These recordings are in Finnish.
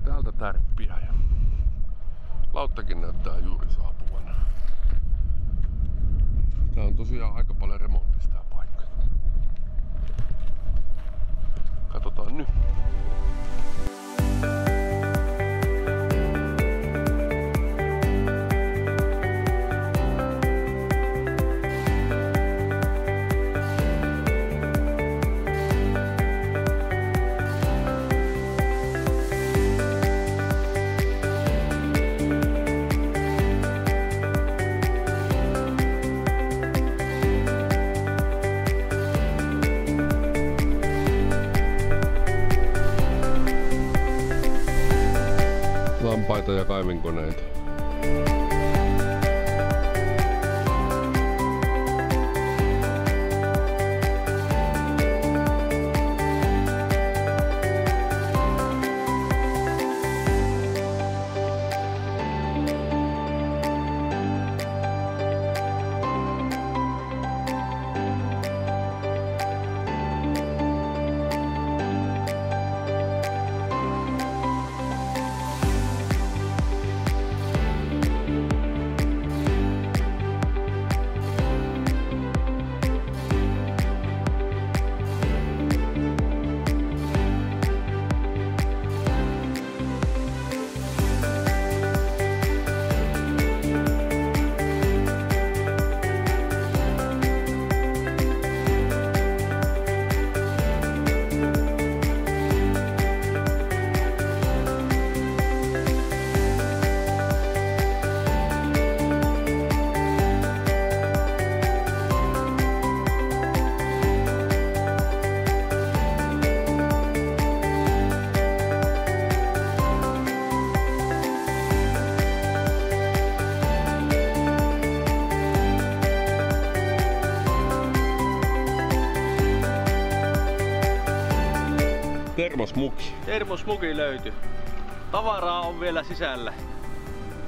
täältä tärppiä ja lauttakin näyttää juuri saapuvan. Tää on tosiaan aika paljon remontissa tää paikka. Katsotaan nyt. Lampaita ja kaivinkoneita. Termosmuki. Termosmuki löytyi. Tavaraa on vielä sisällä.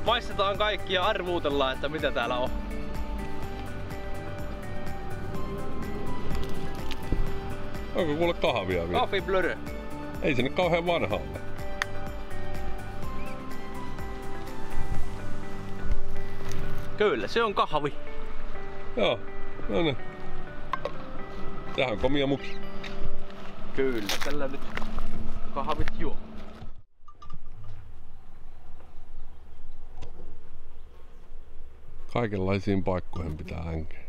Maistetaan kaikki ja arvuutellaan, että mitä täällä on. Onko kuule kahvia vielä? Kahviblöre. Ei se nyt kauhean vanha ole. Kyllä, se on kahvi. Joo, no niin. Tämähän on komia muki. Kyllä, tällä nyt kahvit juo. Kaikenlaisiin paikkoihin pitää länkeä.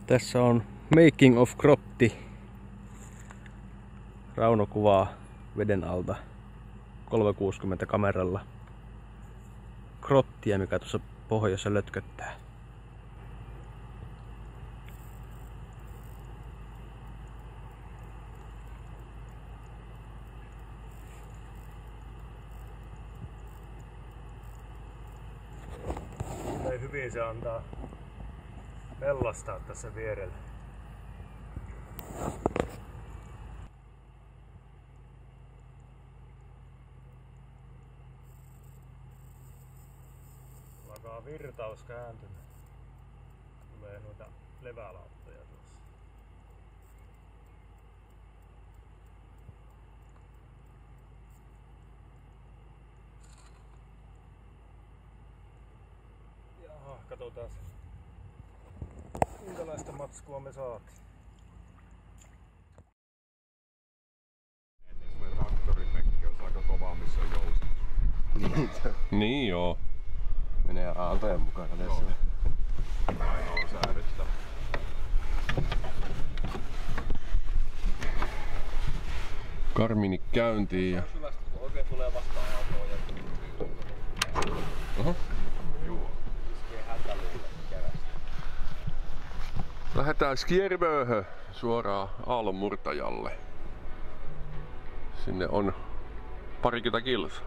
Tässä on Making of Grotti. Rauno kuvaa veden alta 360 kameralla grottia, mikä tuossa pohjassa lötköttää. Ei hyvin se antaa mellastaa tässä vierellä. Alkaa virtaus kääntymään. Tulee noita levälauttoja tuossa. Jaha, katsotaan minkälaista matskua me saatiin. Traktoripekki on aika kova, missä on joustus. Niin joo. Menee aaltojen mukana tässä. Ainoa on säädöstä. Karmini käyntiin ja... Oikein tulee vastaan autoon ja... Oho. Joo. Iskee häntäluulle kevästä. Lähdetään Skjervöhön suoraan aallonmurtajalle. Sinne on parikymmentä kilsaa.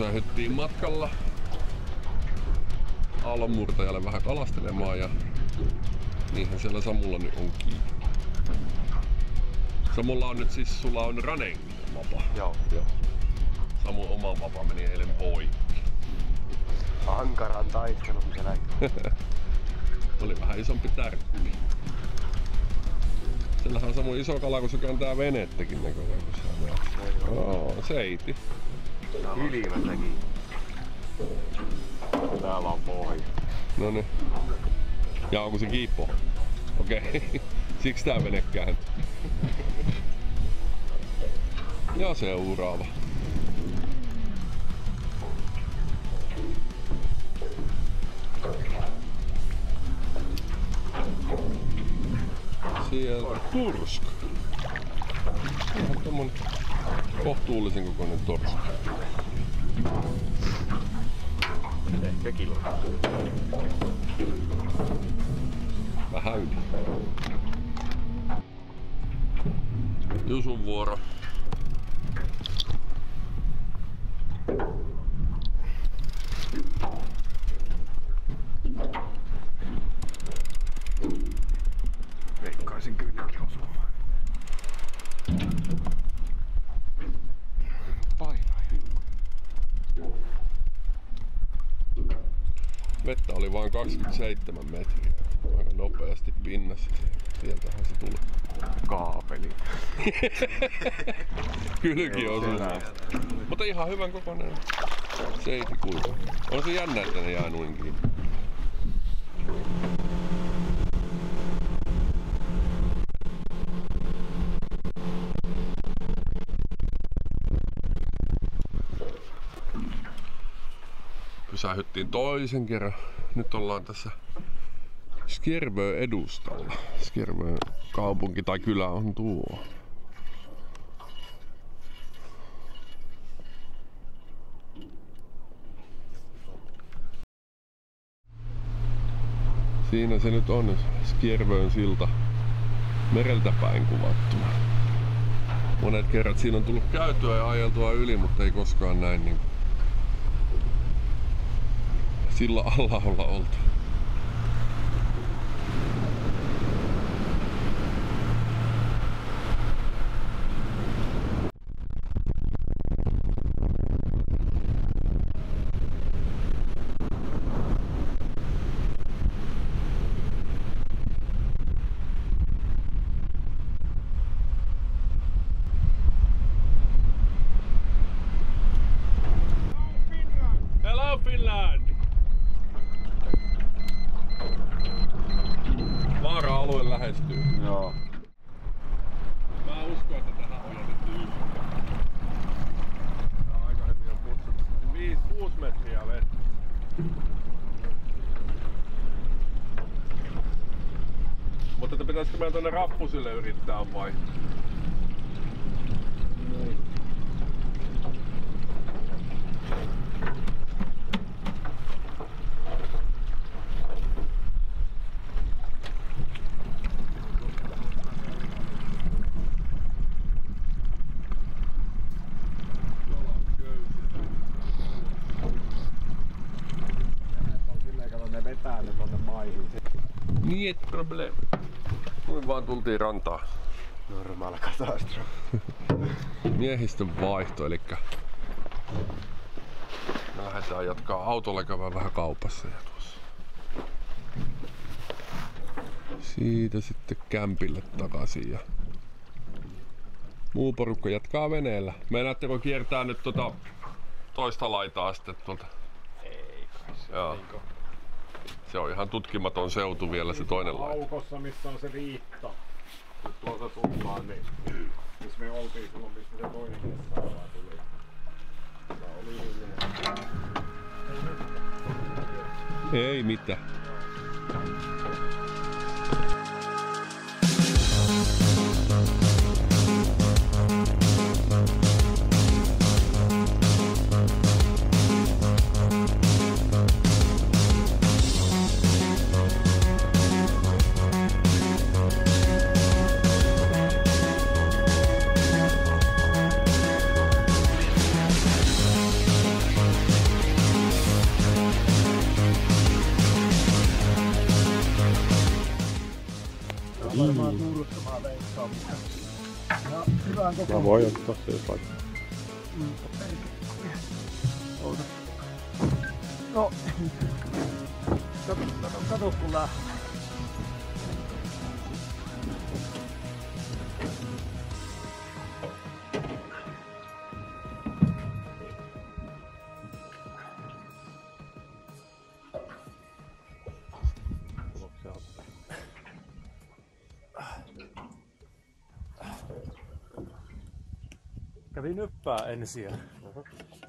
pysähyttiin matkalla aallonmurtajalle vähän kalastelemaan ja niinhän siellä Samulla nyt onkin. Samulla on nyt siis, sulla on Running vapa. Joo. Samun oma vapa meni eilen poikki. Ankaran taistelu, mikä näkyy. Oli vähän isompi tärppi. Siellähän on Samun iso kala, kun se kääntää venettäkin näköjään, kun sä näet. Oo, seiti. Ilmästäkin. Täällä on pohja. Noniin. Ja onko se kiippo? Okei. Siksi tää vene kääntyy. Ja seuraava. Sieltä turska. Ihan tommonen kohtuullisen kokoinen torska. Ehkä kilo. Vähän yli. Jusun vuoro. Veikkaisin kylläkin osumaan. Vettä oli vain 27 metriä. Aika nopeasti pinnassa. Sieltähän se tuli. Kaapeli. Kylki osumaan. Mutta ihan hyvän kokoinen seiti kuiva. On se jännä, että ne jää noin kiinni. Pysähyttiin toisen kerran. Nyt ollaan tässä Skjervö edustalla. Skjervö kaupunki tai kylä on tuo. Siinä se nyt on, Skjervön silta mereltä päin kuvattuna. Monet kerrat siinä on tullut käytyä ja ajeltua yli, mutta ei koskaan näin niin sillä alla olla oltu. Hello Finland! Vaara-alue lähestyy. Joo. Mä uskon, että tähän on jätetty yksi. Aika hyvin on putsuttu. 5-6 metriä vettä. Mutta että pitäisikö meidän tuonne Rappusille yrittää vai? Ne vetää ne tonne maihin. Niet probleem. Noin vaan tultiin rantaan. Normaali katastrofi. Miehistön vaihto, eli me lähdetään jatkaa autolla, käydään vähän kaupassa ja tuossa. Siitä sitten kämpille takaisin ja muu porukka jatkaa veneellä. Meinaatteko kiertää nyt toista laitaa sitten tuolta? Ei kai se. Joo. Se on ihan tutkimaton seutu vielä se toinen laita. Aukossa, missä on se viitta. Kun tuolta tullaan, niin missä me oltiin silloin, mistä se toinen kessaala tuli. Tämä oli Ei mitään. ihan hyvään koko. Mä voin ottaa se jos vaikka. No, kato kun lähtee. Kävi nyppää ensin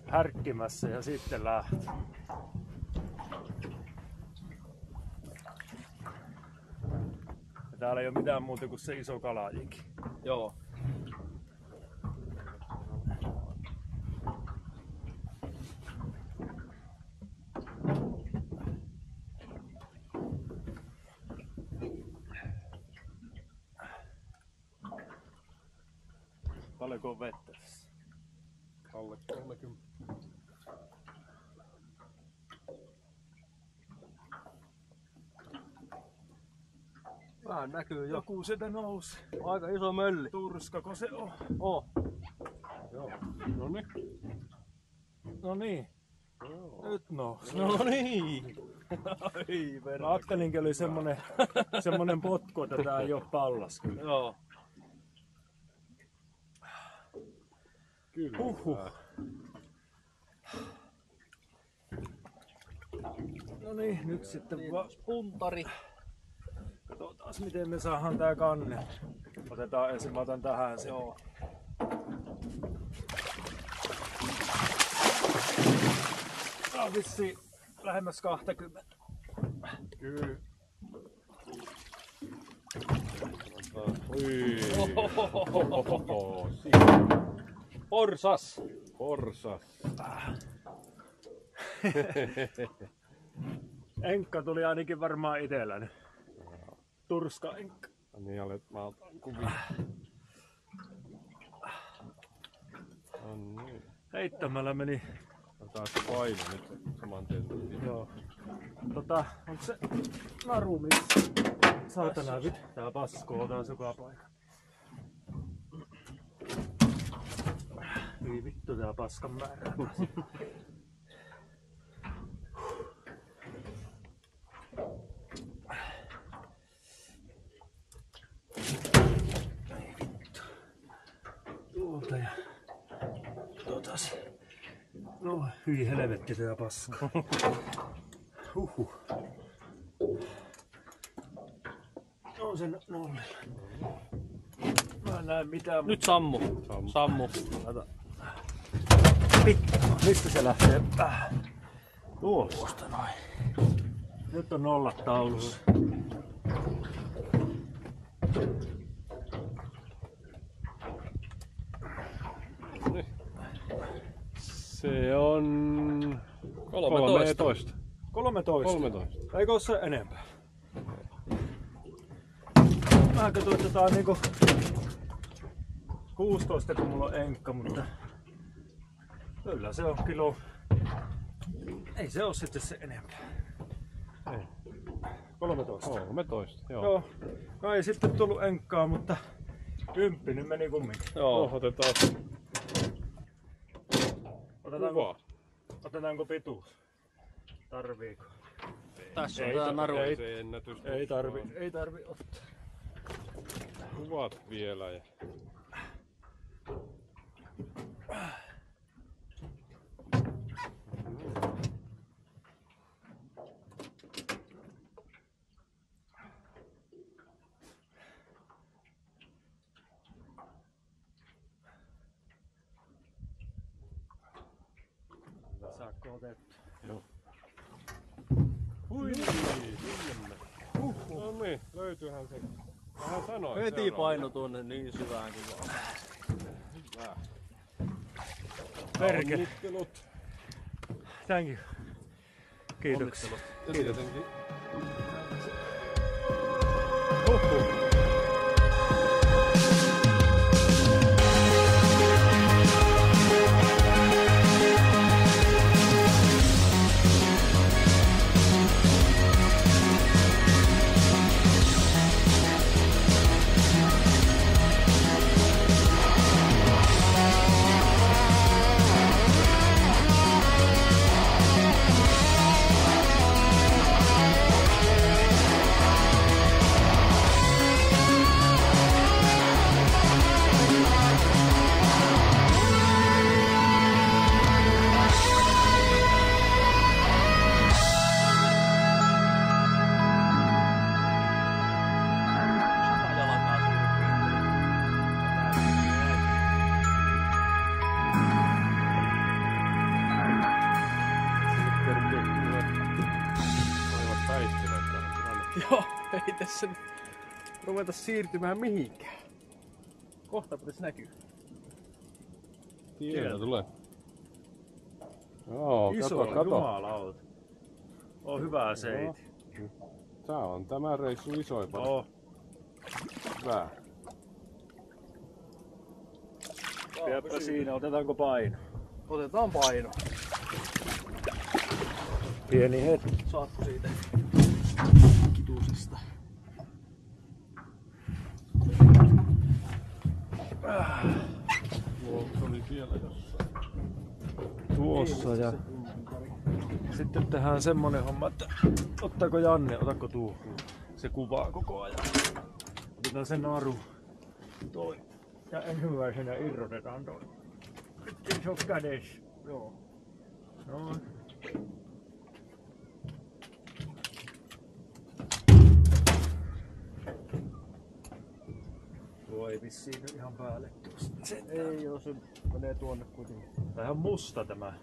härkkimässä ja sitten lähti. Ja täällä ei ole mitään muuta kuin se iso kalajiki. Joo. Paljonko on vettä tässä? Alle 30. Vähän näkyy jo. Joku sitä nousi. Aika iso mölli. Turskako se on? Oh. Joo. Noniin. No niin. Nyt nousi. No niin. Ai Mä ajattelinkin oli semmonen potku, että tää ei oo pallas. Joo. Kyllä. No niin, nyt sitten Puntari. katsotaan miten me saadaan tää kanne. Otetaan ensin, mä otan tähän sen. Joo. Tää on vissiin lähemmäs 20. Kyllä. Porsas. Porsas. Enkka tuli ainakin varmaan itselläni. Turska enkka. Niin olet, mä otan kuvia. No niin. Heittämällä meni. Otetaan se paino nyt saman tien. Joo. Onko se naru missä? Saatana tää paskoo taas joka paikka. Ei vittu tää paskan määrä. Ei vittu. Tuolta ja totas. No hyi helvetti tää paska. Huhhuh. On se nollilla. Mä en näe mitään. Nyt sammu. Sammu. Mistä se lähtee? Tuosta noin. Nyt on nollat taulussa. Se on 13. 13. Eikö oo se enempää? Mä katsoin, että tää on niinku 16 kun mulla on enkka, mutta kyllä se on kilo. Ei se oo sitten se enempää. Ei. 13. 13, joo. Joo. No ei sitten tullut enkkaa, mutta 10 nyt meni kumminkin. Joo. Otetaan Otetaanko pituus? Tarviiko? Tässä on Ei tää naru. Ei se ennätys. Ei tarvi ottaa. Kuvat vielä ja... Saakko otettu? Joo. Hui! No niin, löytyyhän se. Vähän sanoin. Heti paino tuonne niin syvään kuin vaan. Hyvä. Perkele. Onnittelut. Thank you. Kiitoksia. Ja tietenkin. pitäis sen ruveta siirtymään mihinkään. Kohta pitäis näkyy. Sieltä tulee. Joo, Iso kato. jumalauta. On hyvä seiti. Tää on tämä reissu isoin. Oh. Hyvä. Pidäpä siinä, otetaanko paino? Otetaan paino. Pieni hetki. Saatko siitä kitusesta? Se oli siellä jossain. Tuossa ja sitten tehdään semmonen homma, että ottaako Janne, otatko tuu? Se kuvaa koko ajan. Otetaan se naru toi ja ensimmäisenä irrotetaan toi. Nyt se on kädessä. Joo. Noin. Tuo ei vissiin nyt ihan päälle tuosta. Ei oo, se menee tuonne kuitenkin. Tää on musta tämä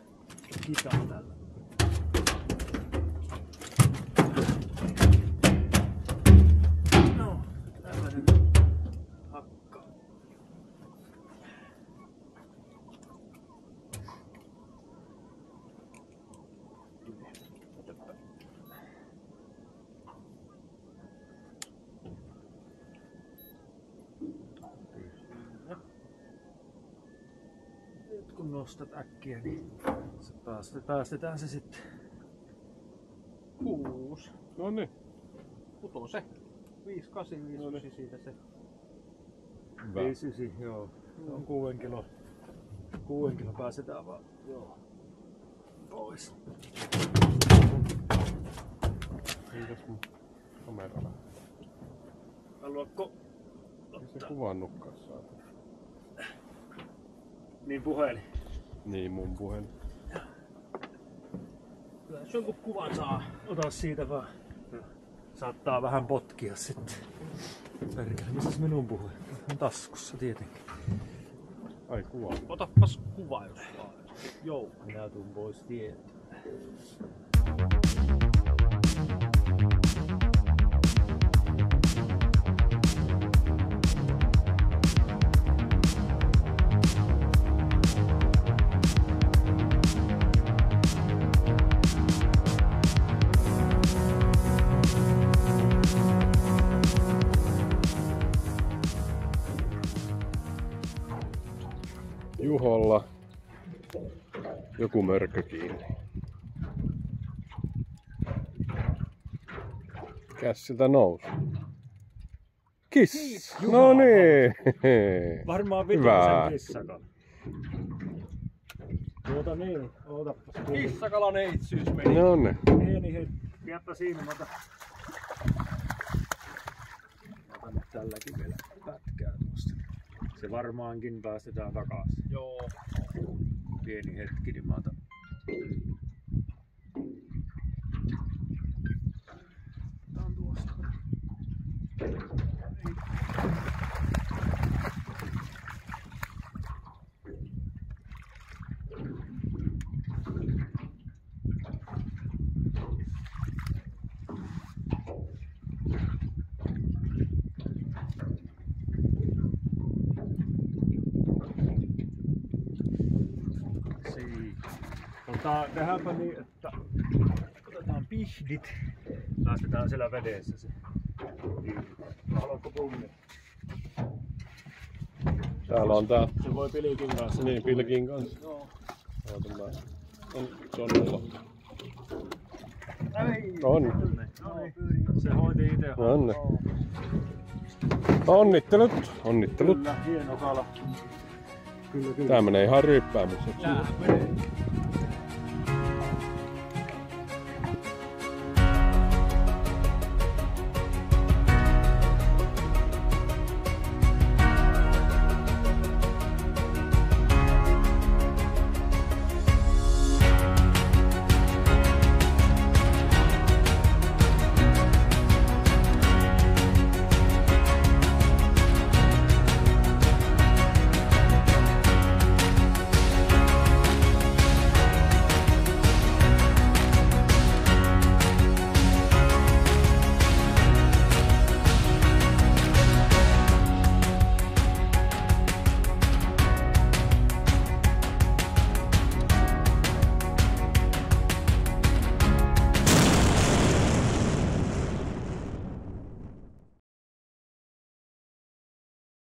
kita tällä. No, tällainen hakka. Nyt kun nostat äkkiä, niin se päästetään se sitten. 6. Noniin. Putoo se. 5, 8, 5, 9 siitä se. Hyvä. 5, joo. Se on 6 kilo. 6 kilo pääsetään vaan. Joo. Pois. Mitäs mun kameralla? Haluatko Ei se kuvannutkaan saada. niin puhelin? Niin mun puhelin. Kyllä se jonkun kuvan saa. Ota siitä vaan. Saattaa vähän potkia sitten. Perkele, missäs minun puhelin? On taskussa tietenkin. Ai kuva. Otapas kuva jos vaan. Joo, minä tuun pois tieltä. Juholla joku mörkö kiinni. Kässiltä nousi. Kiss! No niin! Varmaan Hyvä. vitosen kissakala. Niin, ootapas. Kissakala neitsyys meni. No niin. Pieni hetki. Pidäpä siinä, mä otan nyt tälläkin vielä pätkää tuosta. Se varmaankin päästetään takaisin. Joo. Pieni hetki, niin mä otan. Otan tuosta. Tehdäänpä niin, että otetaan pihdit. Päästetään siellä vedessä se. Haluatko pullia? Täällä on tää. Se voi pilkin kanssa. Niin, pilkin kanssa. Joo. Se on mulla. Ei. On. Se hoiti itse. On. Onnittelut. Onnittelut. Kyllä, hieno kala. Kyllä. Tää menee ihan ryppäämisessä. Tää menee.